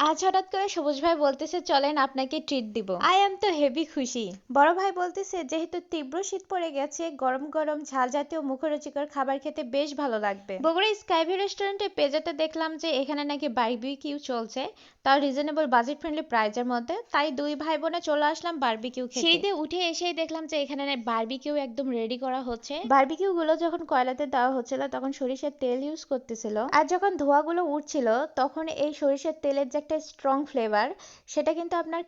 আজ হঠাৎ করে সবুজ ভাই বলতেছে চলেন আপনাকে ট্রিট দিব। আই এম তো হেভি খুশি। বড় ভাই বলতেছে যেহেতু তীব্র শীত পড়ে গেছে, গরম গরম ঝাল জাতীয় মুখরোচকর খাবার খেতে বেশ ভালো লাগবে। বগুড়া স্কাইভিউ রেস্টুরেন্টে পেজেতে দেখলাম যে এখানে নাকি বারবিকিউ চলছে, তাও রিজনেবল বাজেট ফ্রেন্ডলি প্রাইজের মধ্যে। তাই দুই ভাই বোনে চলে আসলাম বারবিকিউ খেতে। সিঁড়িতে উঠে এসেই দেখলাম যে এখানে বারবিকিউ একদম রেডি করা হচ্ছে। বারবিকিউ গুলো যখন কয়লাতে দেওয়া হচ্ছিল তখন সরিষার তেল ইউজ করতেছিল, আর যখন ধোঁয়াগুলো উঠছিল তখন এই সরিষার তেলের যে একটা স্ট্রং ফ্লেভার, সেটা কিন্তু আপনার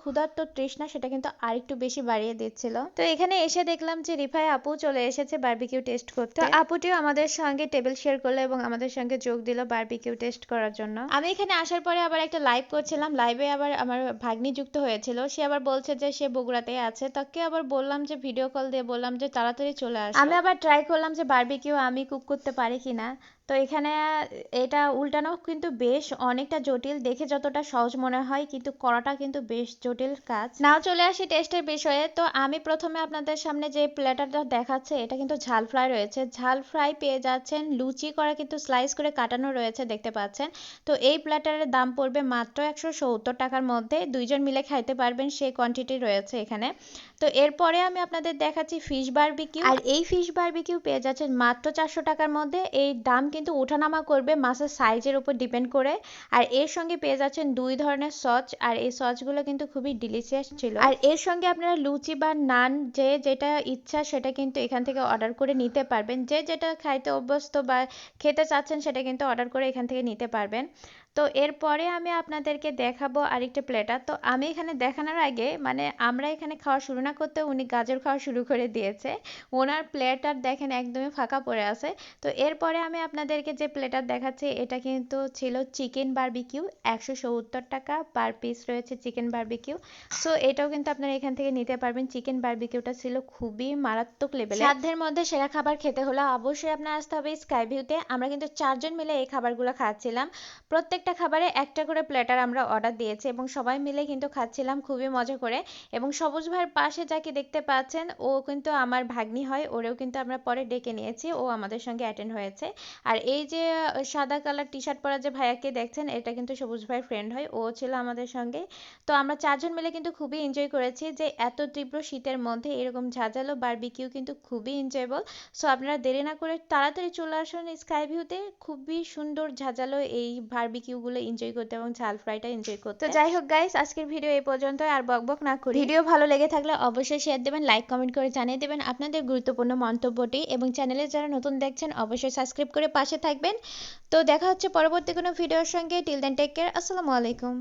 ক্ষুধার্ত তৃষ্ণা সেটা কিন্তু আরেকটু বেশি বাড়িয়ে দিচ্ছিল। তো এখানে এসে দেখলাম যে রিফাই আপু চলে এসেছে বারবিকিউ টেস্ট করতে। তো আপুটিও আমাদের সঙ্গে টেবিল শেয়ার করলো এবং আমাদের সঙ্গে যোগ দিল বারবিকিউ টেস্ট করার জন্য। আমি এখানে আসার পরে আবার একটা লাইভ করছিলাম, লাইভে আবার আমার ভাগ্নি যুক্ত হয়েছিল। সে আবার বলছে যে সে বগুড়াতে আছে, তাকে আবার বললাম যে ভিডিও কল দিয়ে বললাম যে তাড়াতাড়ি চলে আসো। আমি আবার ট্রাই করলাম যে বারবিকিউ আমি কুক করতে পারি কিনা। তো এখানে এটা উল্টানো কিন্তু বেশ অনেকটা জটিল, দেখে যতটা সহজ মনে হয় কিন্তু করাটা কিন্তু বেশ জটিল কাজ। নাও চলে আসি টেস্টের বিষয়ে। তো আমি প্রথমে আপনাদের সামনে যে প্ল্যাটারটা দেখাচ্ছে এটা কিন্তু ঝাল ফ্রাই রয়েছে। ঝাল ফ্রাই পেয়ে যাচ্ছেন, লুচি করা কিন্তু স্লাইস করে কাটানো রয়েছে দেখতে পাচ্ছেন। তো এই প্ল্যাটারের দাম পড়বে মাত্র 170 টাকার মধ্যে, দুইজন মিলে খাইতে পারবেন সেই কোয়ান্টিটি রয়েছে এখানে। তো এরপরে আমি আপনাদের দেখাচ্ছি ফিশ বারবিকিউ, আর এই ফিশ বারবিকিউ পেয়ে যাচ্ছেন মাত্র 400 টাকার মধ্যে। এই দাম কিন্তু ওঠানামা করবে মাছের সাইজের উপর ডিপেন্ড করে। আর এর সঙ্গে পেয়ে যাচ্ছেন দুই ধরনের সস, আর এই সসগুলো কিন্তু খুবই ডিলিশিয়াস ছিল। আর এর সঙ্গে আপনারা লুচি বা নান যে যেটা ইচ্ছা সেটা কিন্তু এখান থেকে অর্ডার করে নিতে পারবেন। যে যেটা খাইতে অভ্যস্ত বা খেতে চাচ্ছেন সেটা কিন্তু অর্ডার করে এখান থেকে নিতে পারবেন। তো এরপরে আমি আপনাদেরকে দেখাবো আরেকটা প্লেটার। তো আমি এখানে দেখানোর আগে মানে আমরা এখানে খাওয়া শুরু না করতে উনি গাজর খাওয়া শুরু করে দিয়েছে। ওনার প্লেটার দেখেন একদমই ফাঁকা পড়ে আছে। তো এরপরে আমি আপনাদেরকে যে প্লেটার দেখাচ্ছি এটা কিন্তু ছিল চিকেন বারবিকিউ, 170 টাকা পার পিস রয়েছে চিকেন বারবিকিউ। সো এটাও কিন্তু আপনারা এখান থেকে নিতে পারবেন। চিকেন বারবিকিউটা ছিল খুবই মারাত্মক লেভেলের। সাধ্যের মধ্যে সেরা খাবার খেতে হলে অবশ্যই আপনার আসতে হবে স্কাইভিউতে। আমরা কিন্তু 4জন মিলে এই খাবারগুলো খাচ্ছিলাম। প্রত্যেকটা খাবারে একটা করে প্লেটার আমরা অর্ডার দিয়েছি এবং সবাই মিলে কিন্তু খাচ্ছিলাম খুবই মজা করে। এবং সবুজ ভাইয়ের পাশে যাকে দেখতে পাচ্ছেন ও কিন্তু আমার ভাগ্নি হয়, ওরেও কিন্তু আমরা পরে ডেকে নিয়েছি, ও আমাদের সঙ্গে অ্যাটেন্ড হয়েছে। আর এই যে সাদা কালার টি শার্ট পরা যে ভাইয়াকে দেখছেন এটা কিন্তু সবুজ ভাইয়ের ফ্রেন্ড হয়, ও ছিল আমাদের সঙ্গে। তো আমরা 4জন মিলে কিন্তু খুবই এনজয় করেছি যে এত তীব্র শীতের মধ্যে এরকম ঝাঁঝালো বারবিকিউ কিন্তু খুবই এনজয়েবল। সো আপনারা দেরি না করে তাড়াতাড়ি চলে আসুন স্কাইভিউতে, খুবই সুন্দর ঝাঁঝালো এই বারবিকিউগুলো এনজয় করতে এবং ঝাল ফ্রাইটা এনজয় করতে। তো যাই হোক গাইস, আজকের ভিডিও এই পর্যন্ত, আর বকবক না করি। ভিডিও ভালো লেগে থাকলে অবশ্যই শেয়ার দেবেন, লাইক কমেন্ট করে জানিয়ে দেবেন আপনাদের গুরুত্বপূর্ণ মন্তব্যটি, এবং চ্যানেলে যারা নতুন দেখছেন অবশ্যই সাবস্ক্রাইব করে পাশে থাকবেন। তো দেখা হচ্ছে পরবর্তী কোনো ভিডিওর সঙ্গে। টিল দেন টেক কেয়ার, আসসালামু আলাইকুম।